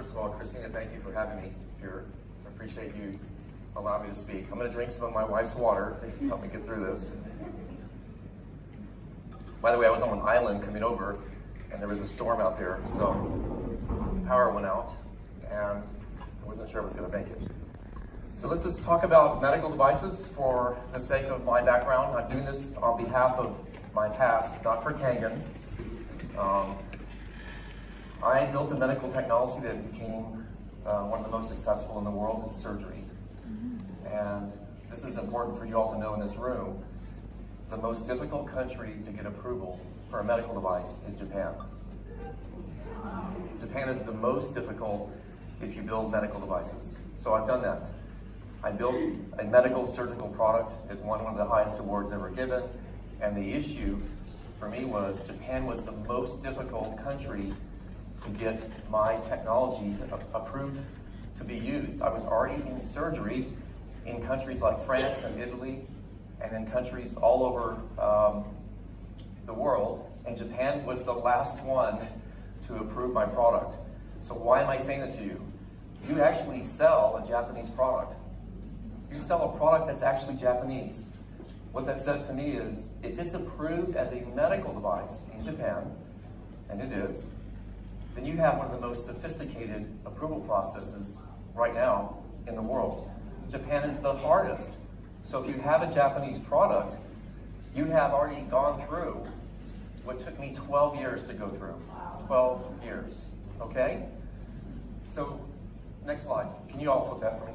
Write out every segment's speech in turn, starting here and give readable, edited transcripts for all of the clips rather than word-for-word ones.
First of all, Christina, thank you for having me here. I appreciate you allowing me to speak. I'm going to drink some of my wife's water to help me get through this. By the way, I was on an island coming over, and there was a storm out there, so power went out, and I wasn't sure I was going to make it. So let's just talk about medical devices for the sake of my background. I'm doing this on behalf of my past, not for Kangen. I built a medical technology that became one of the most successful in the world in surgery. And this is important for you all to know in this room. The most difficult country to get approval for a medical device is Japan. Japan is the most difficult if you build medical devices. So I've done that. I built a medical surgical product. It won one of the highest awards ever given. And the issue for me was Japan was the most difficult country to get my technology approved to be used. I was already in surgery in countries like France and Italy, and in countries all over the world, and Japan was the last one to approve my product. So why am I saying it to you? You actually sell a Japanese product. You sell a product that's actually Japanese. What that says to me is, if it's approved as a medical device in Japan, and it is, then you have one of the most sophisticated approval processes right now in the world. Japan is the hardest. So if you have a Japanese product, you have already gone through what took me 12 years to go through. 12 years, okay? So, next slide. Can you all flip that for me?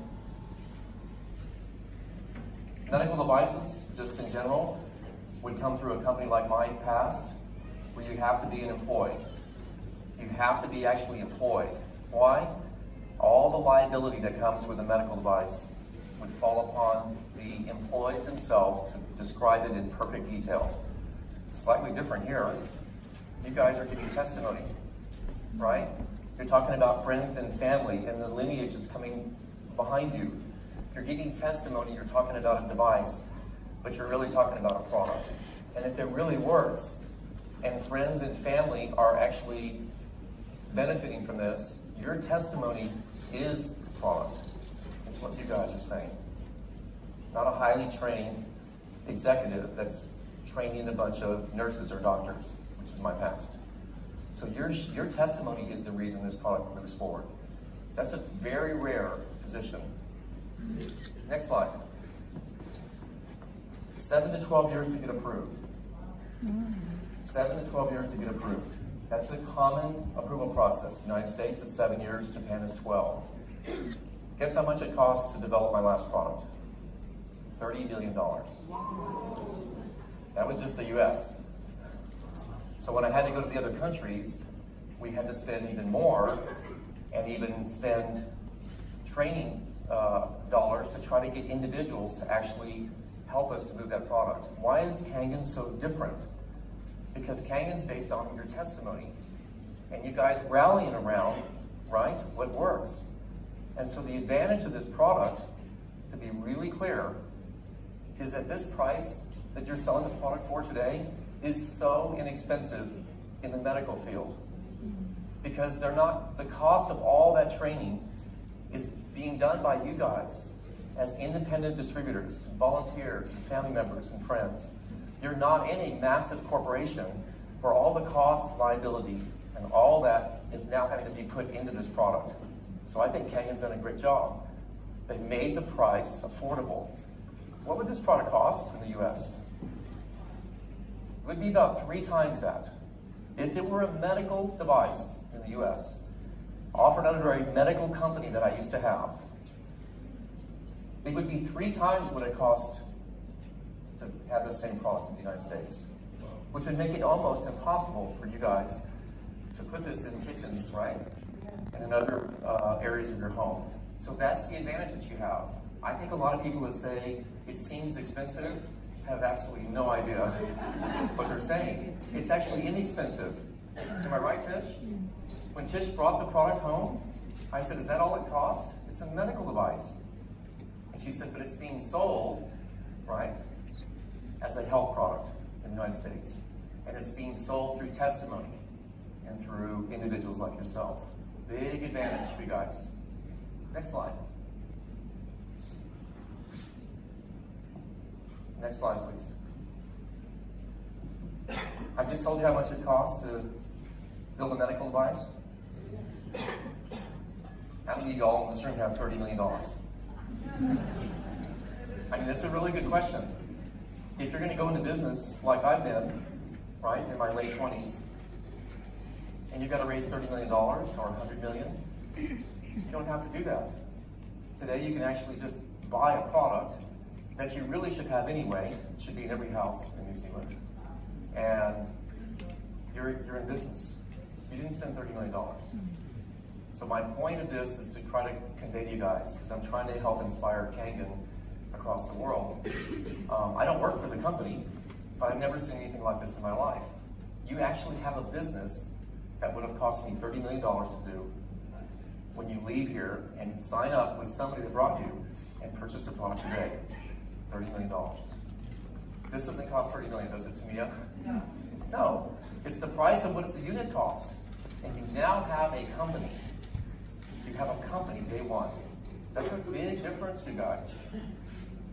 Medical devices, just in general, would come through a company like mine past, where you have to be an employee. You have to be actually employed. Why? All the liability that comes with a medical device would fall upon the employees themselves to describe it in perfect detail. Slightly different here. You guys are giving testimony, right? You're talking about friends and family and the lineage that's coming behind you. You're giving testimony, you're talking about a device, but you're really talking about a product. And if it really works, and friends and family are actually benefiting from this, your testimony is the product. It's what you guys are saying. Not a highly trained executive that's training a bunch of nurses or doctors, which is my past. So your testimony is the reason this product moves forward. That's a very rare position. Next slide. 7 to 12 years to get approved. 7 to 12 years to get approved. That's a common approval process. The United States is 7 years, Japan is 12. Guess how much it cost to develop my last product? $30 billion. That was just the US. So when I had to go to the other countries, we had to spend even more and even spend training dollars to try to get individuals to actually help us to move that product. Why is Kangen so different? Because Kangen's based on your testimony and you guys rallying around, right, what works. And so the advantage of this product, to be really clear, is that this price that you're selling this product for today is so inexpensive in the medical field. Because they're not, the cost of all that training is being done by you guys as independent distributors, volunteers, and family members and friends. You're not in a massive corporation where all the cost, liability, and all that is now having to be put into this product. So I think Kangen's done a great job. They made the price affordable. What would this product cost in the US? It would be about 3 times that. If it were a medical device in the US, offered under a medical company that I used to have, it would be 3 times what it cost to have the same product in the United States, which would make it almost impossible for you guys to put this in kitchens, right? And in other areas of your home. So that's the advantage that you have. I think a lot of people that say it seems expensive have absolutely no idea what they're saying. It's actually inexpensive. Am I right, Tish? When Tish brought the product home, I said, is that all it cost? It's a medical device. And she said, but it's being sold, right, as a health product in the United States. And it's being sold through testimony and through individuals like yourself. Big advantage for you guys. Next slide. Next slide, please. I just told you how much it costs to build a medical device. How many of y'all in this room have $30 million? I mean, that's a really good question. If you're going to go into business like I've been, right, in my late 20s, and you've got to raise $30 million or $100 million, you don't have to do that. Today, you can actually just buy a product that you really should have anyway. It should be in every house in New Zealand. And you're in business. You didn't spend $30 million. So my point of this is to try to convey to you guys, because I'm trying to help inspire Kangen across the world. I don't work for the company, but I've never seen anything like this in my life. You actually have a business that would have cost me $30 million to do when you leave here and sign up with somebody that brought you and purchase a product today. $30 million. This doesn't cost $30 million, does it, Tamia? No. No. It's the price of what the unit cost. And you now have a company. You have a company day one. That's a big difference, you guys.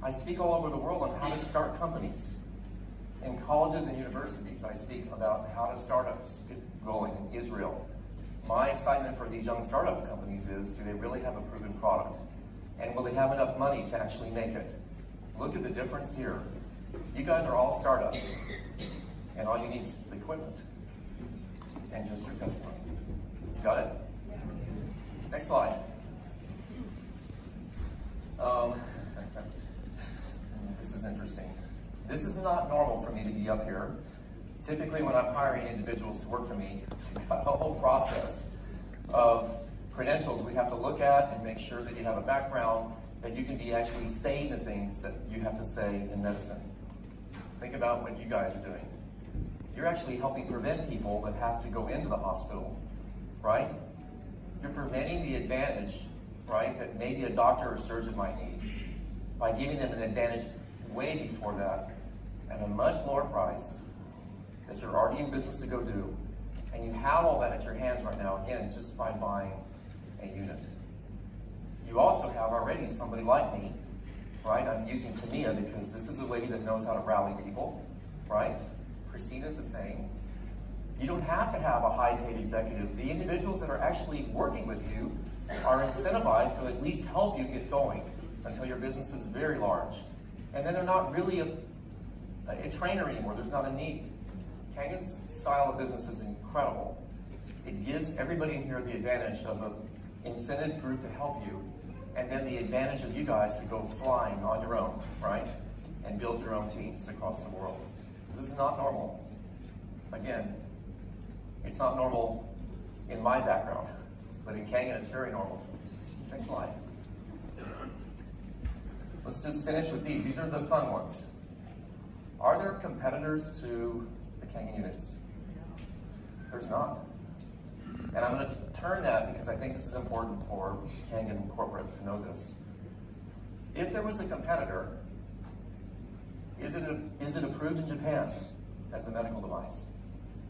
I speak all over the world on how to start companies. In colleges and universities, I speak about how to startups get going in Israel. My excitement for these young startup companies is, do they really have a proven product? And will they have enough money to actually make it? Look at the difference here. You guys are all startups, and all you need is the equipment and just your testimony. Got it? Next slide. This is interesting. This is not normal for me to be up here. Typically, when I'm hiring individuals to work for me, we've got a whole process of credentials we have to look at and make sure that you have a background, that you can be actually saying the things that you have to say in medicine. Think about what you guys are doing. You're actually helping prevent people that have to go into the hospital, right? You're preventing the advantage, right, that maybe a doctor or surgeon might need by giving them an advantage way before that at a much lower price that you're already in business to go do. And you have all that at your hands right now, again, just by buying a unit. You also have already somebody like me, right? I'm using Tamia because this is a lady that knows how to rally people, right? Christina's the same. You don't have to have a high-paid executive. The individuals that are actually working with you are incentivized to at least help you get going until your business is very large. And then they're not really a trainer anymore. There's not a need. Kangen's style of business is incredible. It gives everybody in here the advantage of an incented group to help you, and then the advantage of you guys to go flying on your own, right? And build your own teams across the world. This is not normal. Again, it's not normal in my background, but in Kangen it's very normal. Next slide. Let's just finish with these. These are the fun ones. Are there competitors to the Kangen units? There's not. And I'm going to turn that because I think this is important for Kangen corporate to know this. If there was a competitor, is it approved in Japan as a medical device?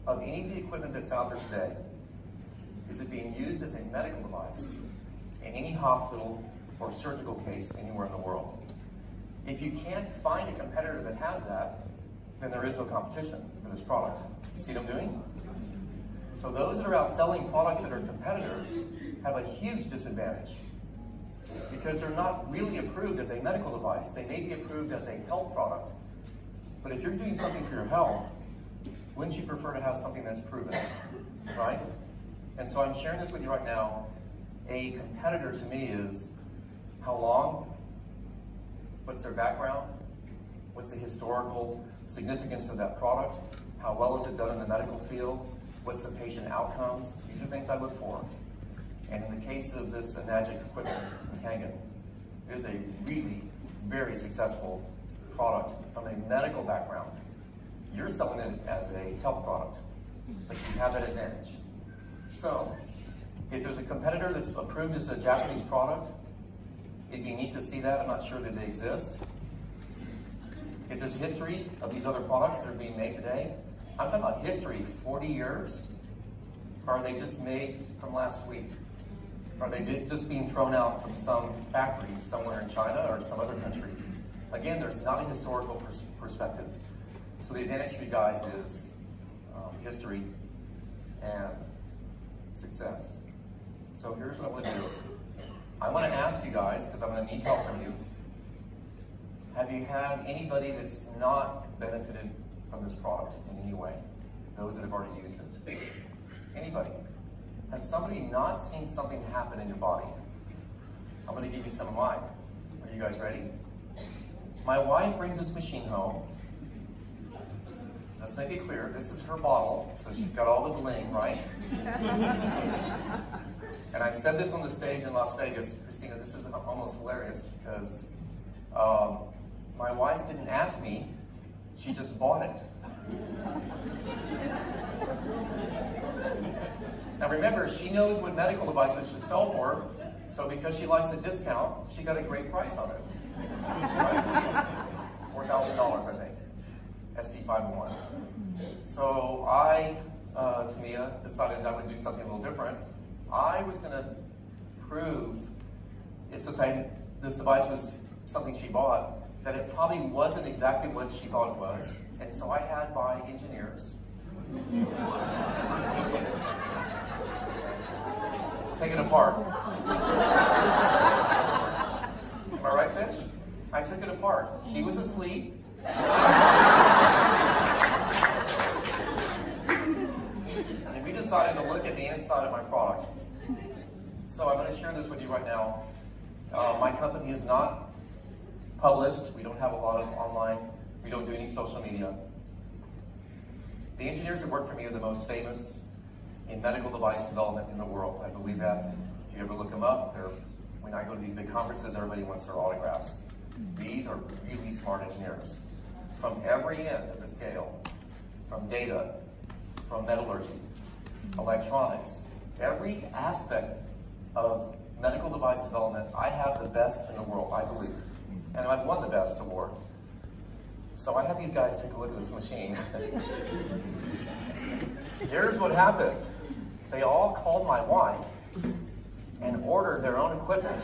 Of any of the equipment that's out there today, is it being used as a medical device in any hospital or surgical case anywhere in the world? If you can't find a competitor that has that, then there is no competition for this product. You see what I'm doing? So those that are out selling products that are competitors have a huge disadvantage because they're not really approved as a medical device. They may be approved as a health product. But if you're doing something for your health, wouldn't you prefer to have something that's proven, right? And so I'm sharing this with you right now. A competitor to me is how long, what's their background, what's the historical significance of that product, how well is it done in the medical field, what's the patient outcomes. These are things I look for. And in the case of this Anagic equipment in Kangen, it is a really very successful product from a medical background. You're selling it as a health product, but you have that advantage. So, if there's a competitor that's approved as a Japanese product, it'd be neat to see that. I'm not sure that they exist. If there's history of these other products that are being made today, I'm talking about history, 40 years, or are they just made from last week? Are they just being thrown out from some factory somewhere in China or some other country? Again, there's not a historical perspective. So the advantage for you guys is history and success. So here's what I want to do. I want to ask you guys, because I'm going to need help from you. Have you had anybody that's not benefited from this product in any way? Those that have already used it. Anybody? Has somebody not seen something happen in your body? I'm going to give you some of mine. Are you guys ready? My wife brings this machine home. Let's make it clear, this is her bottle, so she's got all the bling, right? And I said this on the stage in Las Vegas. Christina, this is almost hilarious because my wife didn't ask me, she just bought it. Now remember, she knows what medical devices should sell for, so because she likes a discount, she got a great price on it. Right? $4,000, I think. SD501. So I, Tamia, decided I would do something a little different. I was going to prove, since this device was something she bought, that it probably wasn't exactly what she thought it was. And so I had my engineers take it apart. Am I right, Tish? I took it apart. She was asleep. And we decided to look at the inside of my product. So I'm going to share this with you right now. My company is not published. We don't have a lot of online. We don't do any social media. The engineers that work for me are the most famous in medical device development in the world. I believe that. If you ever look them up, when I go to these big conferences, everybody wants their autographs. These are really smart engineers from every end of the scale, from data, from metallurgy, electronics, every aspect of medical device development. I have the best in the world, I believe. And I've won the best awards. So I had these guys take a look at this machine. Here's what happened. They all called my wife and ordered their own equipment.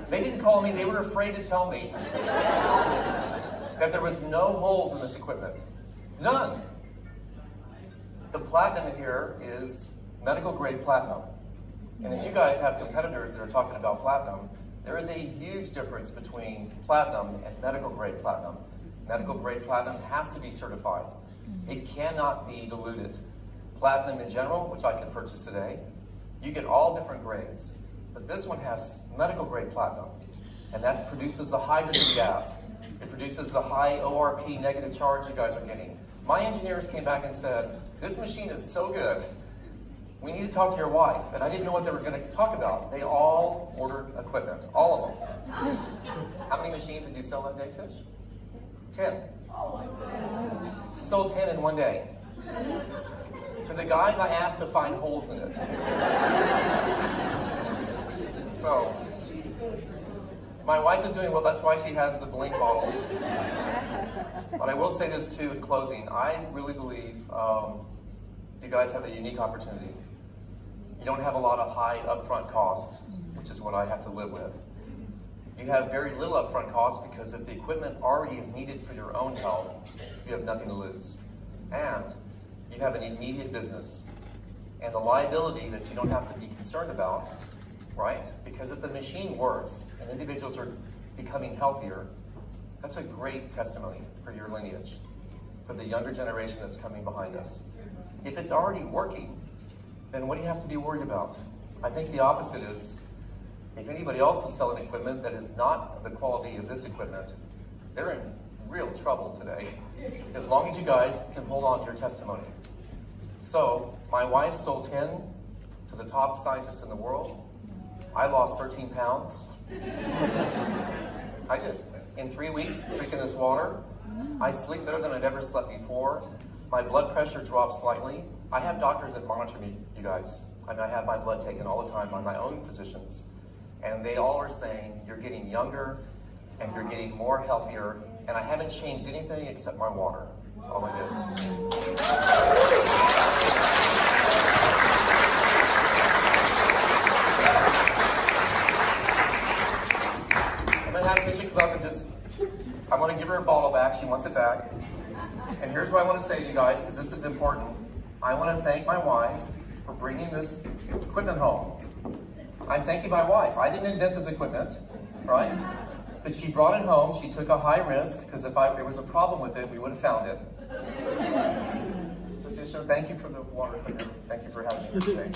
They didn't call me, they were afraid to tell me that there was no holes in this equipment. None. The platinum in here is medical grade platinum. And if you guys have competitors that are talking about platinum, there is a huge difference between platinum and medical grade platinum. Medical grade platinum has to be certified. It cannot be diluted. Platinum in general, which I can purchase today, you get all different grades. But this one has medical grade platinum, and that produces the hydrogen gas. It produces the high ORP negative charge you guys are getting. My engineers came back and said, this machine is so good, we need to talk to your wife. And I didn't know what they were going to talk about. They all ordered equipment, all of them. How many machines did you sell that day, Tish? 10. She sold 10 in one day. To the guys I asked to find holes in it. So, my wife is doing well, that's why she has the bling bottle. But I will say this too in closing. I really believe you guys have a unique opportunity. You don't have a lot of high upfront cost, which is what I have to live with. You have very little upfront cost because if the equipment already is needed for your own health, you have nothing to lose. And you have an immediate business and a liability that you don't have to be concerned about, right? Because if the machine works and individuals are becoming healthier, that's a great testimony for your lineage, for the younger generation that's coming behind us. If it's already working, then what do you have to be worried about? I think the opposite is, if anybody else is selling equipment that is not of the quality of this equipment, they're in real trouble today, as long as you guys can hold on to your testimony. So, my wife sold 10 to the top scientists in the world. I lost 13 pounds. I did. In 3 weeks, drinking this water, I sleep better than I've ever slept before. My blood pressure drops slightly. I have doctors that monitor me, you guys. I mean, I have my blood taken all the time by my own physicians. And they all are saying, you're getting younger and you're getting more healthier. And I haven't changed anything except my water. That's all I did. I'm going to have Tisha come up and I want to give her a bottle back. She wants it back. And here's what I want to say to you guys, because this is important. I want to thank my wife for bringing this equipment home. I'm thanking my wife. I didn't invent this equipment, right? But she brought it home. She took a high risk, because if there was a problem with it, we would have found it. So Tisha, thank you for the water cleaner. Thank you for having me today.